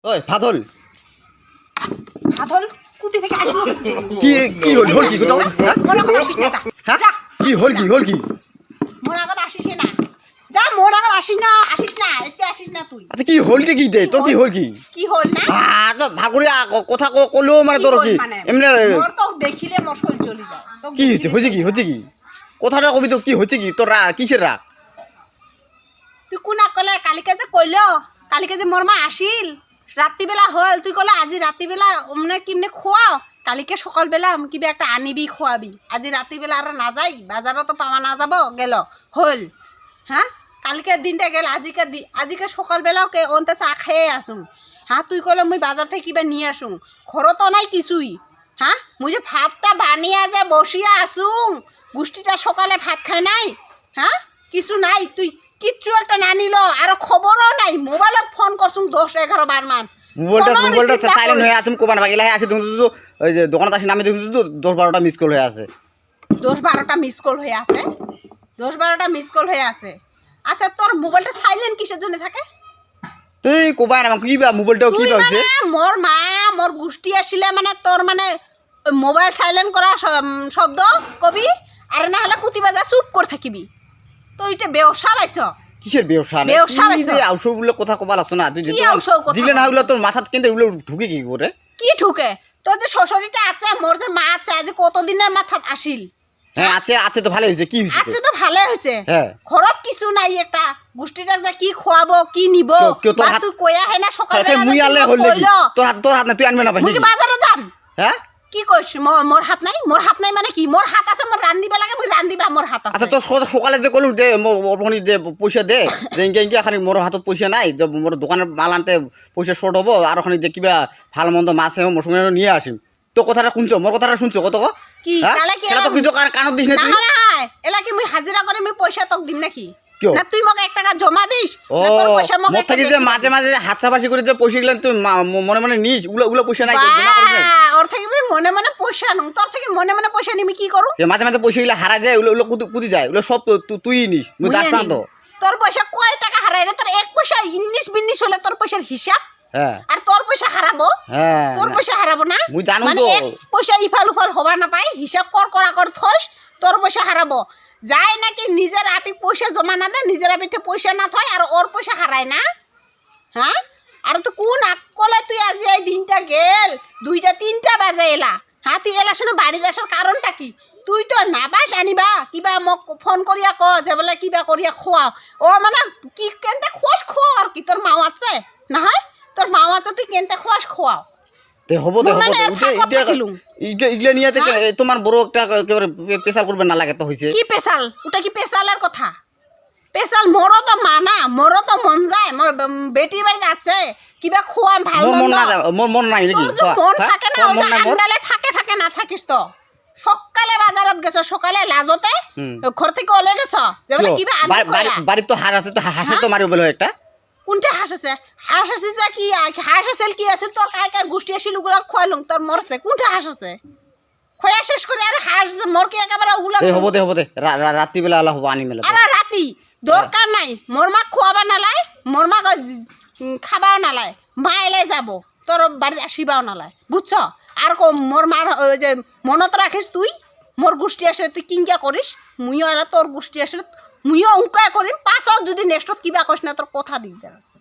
ওই ফাদল ফাদল কুতি থেকে আসলো কি কি হল হল কি কথা মোর আগত আসিস না যা কি হল কি মোর আগত আসিস না যা মোর আগত আসিস না এতে আসিস না তুই আচ্ছা কি হল কি দে তোর কি হল কি হল না তো ভাগুরি কথা কলো মানে তোর কি এমনি মোর তো দেখিলে মোর শরীর জ্বলি যায় কি হচ্ছে কি কথাটা কবি তো কি হচ্ছে কি তোর কিসের রাগ তুই কোনা কলে কালিকে যে কইলো কালিকে যে মোর মা আসিল রাত্রিবেলা হল তুই কলে আজি রাত্রিবেলা মানে কিমনে খোয়াও কালিকে সকালবেলা কিবা একটা আনিবি খোয়াবি আজি রাত্রিবেলা আর না যাই বাজারও তো পাওয়া না যাব গেল হল হ্যাঁ কালকে দিনটা গেল আজিকে সকালবেলাও কে অন্তে চা খেয়ে আসুন হ্যাঁ তুই কলে মুই বাজার থেকে কিবা নিয়ে আসুন ঘরও তো নাই কিছুই হ্যাঁ মুই যে ভাতটা বানিয়ে যে বসিয়া আসুন গোষ্ঠীটা সকালে ভাত খায় নাই হ্যাঁ কিছু নাই তুই কিচ্ছু একটা না নিল আর খবরও নাই মোবাইলত ফোন করছুন 10-11 বার মান মোবাইলটা সাইলেন্ট হয়ে আছে কোবান বাকি লাগে আছে ওই যে দোকানত আসি নামে দেখুন তো 10-12টা মিস কল হয়ে আছে 10-12টা মিস কল হয়ে আছে 10-12টা মিস কল হয়ে আছে আচ্ছা তোর মোবাইলটা সাইলেন্ট কিসের জন্য থাকে তুই কোবাই না কি মোবাইলটাও কি পাইছে মোর মা মোর গোষ্ঠী আসিলে মানে তোর মানে মোবাইল সাইলেন্ট করা শব্দ কবি আর না হলে কুতি বাজা চুপ করে থাকিবি তো এটা বেওসা পাইছ কিসের বেওসা না কি যে আউশো বলে কথা কবাল আছে না তুই যে দিলে না হলো তোর মাথাত কেন্দ্রে উলে ঢুকে কি করে কি ঢুকে তোর যে শ্বশুরিটা আছে মোর যে মা আছে যে কতদিনের মাথাত আসিল হ্যাঁ আছে তো ভালো হয়েছে কি হয়েছে আছে তো ভালো হয়েছে হ্যাঁ ঘরত কিছু নাই একটা গোষ্ঠীটা যে কি খোয়াবো কি নিব তুই কয়া হয় না সকালে মুই আলে হল তোর হাত না তুই আনবে না পাই মুই বাজারে যাম হ্যাঁ কি কইছ মোর হাত নাই মানে কি মোর হাত আছে মোর রান্দিবা লাগে মুই রান্দিবা মোর হাত আছে আচ্ছা তো সকালে যে কলু দে মোরনি দে পয়সা দে যে ইনকে খানি মোর হাতত পয়সা নাই যে মোর দোকানের মাল আনতে পয়সা শর্ট হবো আর খানি যে কিবা ভালো মন্দ মাছ মোর সঙ্গে নিয়ে আসিম তো কথাটা শুনছো মোর কথাটা শুনছো কত কি তাহলে কি তো কিছু কানত দিস না তুই না এলা কি মুই হাজিরা করে মুই পয়সা তক দিম নাকি না তুই মকে 1 টাকা জমা দিস না তোর পয়সা মকে মত থাকি যে মাঝে মাঝে হাতছাপাশি করে যে পয়সা গেলেন তুই মনে মনে নিস উলা পয়সা নাই জমা করিস ওর থেকে মনে পয়সা নুন তোর থেকে মনে পয়সা নিমি কি করু মাঝে মাঝে পয়সা গেলে হারা যায় উলা কুদি যায় উলা সব তুই নিস মুই দাস না তো তোর পয়সা কয় টাকা হারায় রে তোর 1 পয়সা 19 হলে তোর পয়সার হিসাব হ্যাঁ আর তোর পয়সা হারাবো হ্যাঁ তোর পয়সা হারাবো না মুই জানো মানে তো 1 পয়সা ইফাল উফাল হবা না পাই হিসাব কর থস তোর পয়সা হারাবো যায় নাকি নিজের আপি পয়সা জমা না দে নিজের আপিতে পয়সা না থয় আর ওর পয়সা হারায় না হ্যাঁ আর তুই কোন আকলে তুই আজ এই দিনটা গেল 2টা 3টা বাজে এলা হ্যাঁ তুই এলা শুনে বাড়ি আসার কারণটা কি তুই তো না পাস আনিবা কিবা মোক ফোন করিয়া ক যে বলে কিবা করিয়া খোয়াও ও মানে কি কেনতে খোয়াও আর কি তোর মাও আছে না হয় তোর মাও আছে তুই কেনতে খোয়াও তে হবো ইগলে নিয়ে তোমার বড় একটা পেশাল করবে না লাগে তো হইছে কি পেশাল ওটা কি পেশালের কথা পেশাল মোরও তো মানা মোরও তো মন যায় মোর বেটির বাড়িতে আছে কিবা খোয়াম ভালো মন নাই নাকি মন থাকে না ওই আন্ডালে ফাঁকে না থাকিস তো সকালে বাজারত গেছ সকালে লাজতে ঘর থেকে ওলে গেছ যে বলে কিবা বাড়ি তো হাঁস আছে তো হাঁসে তো মারিব বলে একটা কোনটা হাঁস আছে যে কি হাঁস আছিল কি আছিল তোর কাই গোষ্ঠী আছিল ওগুলা খোয়ালুম তোর মরছে কোনটা হাঁস আছে খোয়া শেষ করে আর হাঁস মোর কি একেবারে ওগুলা হবো দে রাত্রি বেলা আলা হবো আনি মেলা আরে রাতি দরকার নাই মোর মা খোয়াবা নালাই মোর মা খাবাও নালাই মা এলে যাব তোর বাড়ি আসিবাও নালাই বুঝছ আর মোর মার যে মনত রাখিস তুই মোর গোষ্ঠী আসলে তুই কিংকা করিস মুইও এলা তোর গোষ্ঠী আসলে মুইও অঙ্কা করিম পাছত যদি নেক্সটত কিবা কইস না তোর কথা দিগদার আছে